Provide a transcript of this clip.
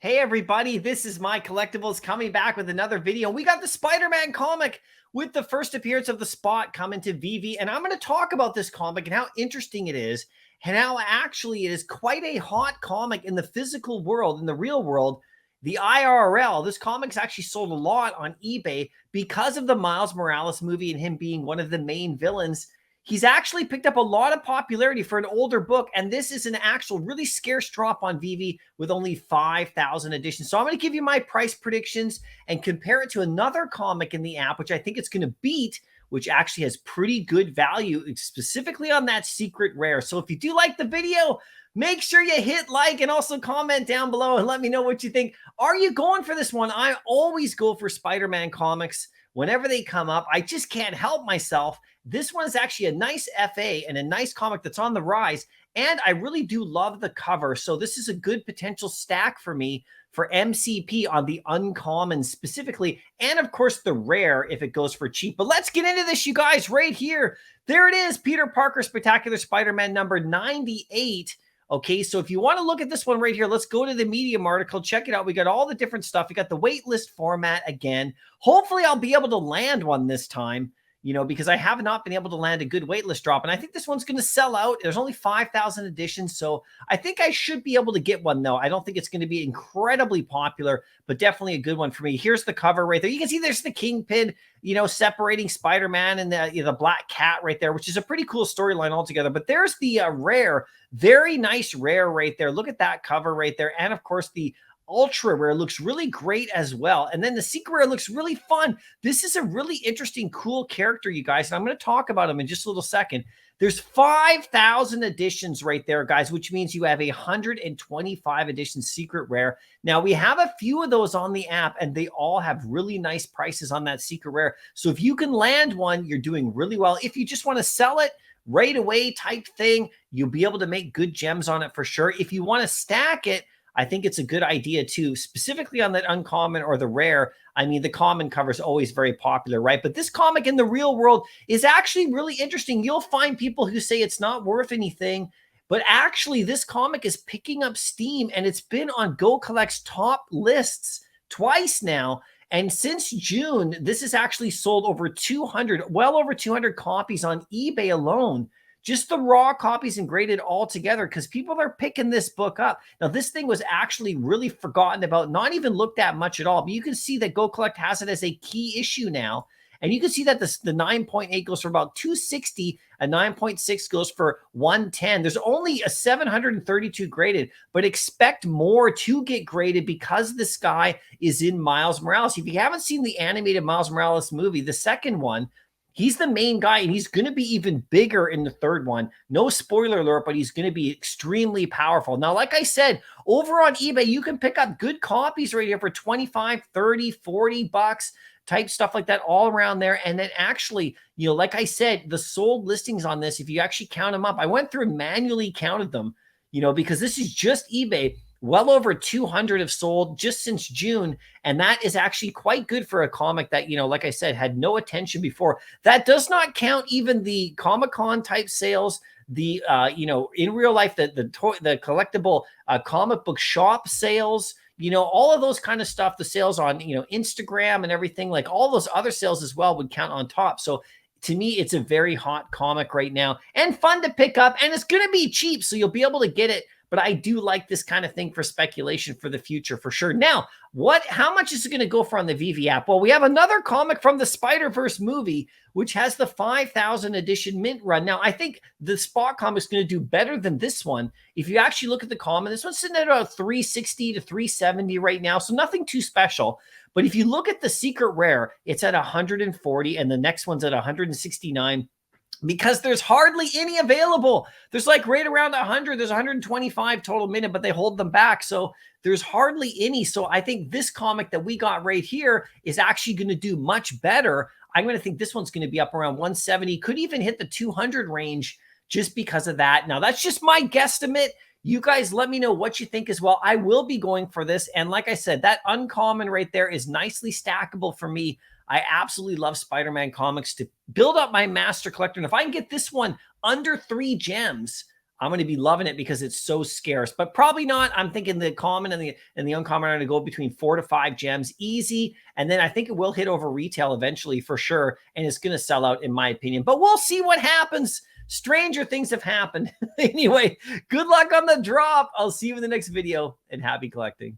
Hey everybody, this is MyCollectables coming back with another video. We got the Spider-Man comic with the first appearance of the Spot coming to Veve, and I'm going to talk about this comic and how interesting it is, and how actually it is quite a hot comic in the physical world, in the real world, the IRL. This comic's actually sold a lot on eBay because of the Miles Morales movie and him being one of the main villains. He's actually picked up a lot of popularity for an older book, and this is an actual really scarce drop on Veve with only 5,000 editions. So I'm going to give you my price predictions and compare it to another comic in the app, which I think it's going to beat, which actually has pretty good value, specifically on that secret rare. So if you do like the video, make sure you hit like and also comment down below and let me know what you think. Are you going for this one? I always go for Spider-Man comics whenever they come up. I just can't help myself. This one is actually a nice FA and a nice comic that's on the rise, and I really do love the cover. So this is a good potential stack for me for MCP on the uncommon specifically, and of course the rare if it goes for cheap. But let's get into this, you guys, right here. There it is, Peter Parker Spectacular Spider-Man number 98. Okay, so if you want to look at this one right here, let's go to the Medium article. Check it out. We got all the different stuff. We got the waitlist format again. Hopefully I'll be able to land one this time, because I have not been able to land a good waitlist drop. And I think this one's going to sell out. There's only 5,000 editions. So I think I should be able to get one, though. I don't think it's going to be incredibly popular, but definitely a good one for me. Here's the cover right there. You can see there's the Kingpin, separating Spider-Man and the Black Cat right there, which is a pretty cool storyline altogether. But there's the rare, very nice rare right there. Look at that cover right there. And of course, the ultra rare looks really great as well. And then the secret rare looks really fun. This is a really interesting, cool character, you guys. And I'm going to talk about him in just a little second. There's 5,000 editions right there, guys, which means you have 125 edition secret rare. Now, we have a few of those on the app, and they all have really nice prices on that secret rare. So if you can land one, you're doing really well. If you just want to sell it right away type thing, you'll be able to make good gems on it for sure. If you want to stack it, I think it's a good idea too, specifically on that uncommon or the rare. I mean, the common cover is always very popular, right? But this comic in the real world is actually really interesting. You'll find people who say it's not worth anything, but actually this comic is picking up steam, and it's been on Go Collect's top lists twice now. And since June, this has actually sold over 200, well over 200 copies on eBay alone. Just the raw copies and graded all together, because people are picking this book up. Now, this thing was actually really forgotten about, not even looked at much at all. But you can see that Go Collect has it as a key issue now. And you can see that the 9.8 goes for about 260, a 9.6 goes for 110. There's only a 732 graded, but expect more to get graded because this guy is in Miles Morales. If you haven't seen the animated Miles Morales movie, the second one, he's the main guy, and he's going to be even bigger in the third one. No spoiler alert, but he's going to be extremely powerful. Now, like I said, over on eBay, you can pick up good copies right here for 25, 30, 40 bucks, type stuff like that all around there. And then actually, like I said, the sold listings on this, if you actually count them up, I went through and manually counted them, because this is just eBay. Well over 200 have sold just since June, and that is actually quite good for a comic that, like I said, had no attention before. That does not count even the Comic-Con type sales, the, in real life, the collectible comic book shop sales, all of those kind of stuff, the sales on, Instagram and everything, like all those other sales as well would count on top. So to me, it's a very hot comic right now and fun to pick up, and it's going to be cheap, so you'll be able to get it. But I do like this kind of thing for speculation for the future for sure. Now, how much is it going to go for on the Veve app? Well, we have another comic from the Spider-Verse movie, which has the 5,000 edition mint run. Now, I think the Spot comic is going to do better than this one. If you actually look at the common, this one's sitting at about 360 to 370 right now, so nothing too special. But if you look at the secret rare, it's at 140, and the next one's at 169. Because there's hardly any available. There's like right around 100. There's 125 total minute, but they hold them back. So there's hardly any. So I think this comic that we got right here is actually going to do much better. I'm going to think this one's going to be up around 170. Could even hit the 200 range just because of that. Now, that's just my guesstimate. You guys let me know what you think as well. I will be going for this. And like I said, that uncommon right there is nicely stackable for me. I absolutely love Spider-Man comics to build up my master collector. And if I can get this one under 3 gems, I'm going to be loving it because it's so scarce, but probably not. I'm thinking the common and the uncommon are going to go between 4 to 5 gems easy. And then I think it will hit over retail eventually for sure. And it's going to sell out in my opinion, but we'll see what happens. Stranger things have happened. Anyway, good luck on the drop. I'll see you in the next video and happy collecting.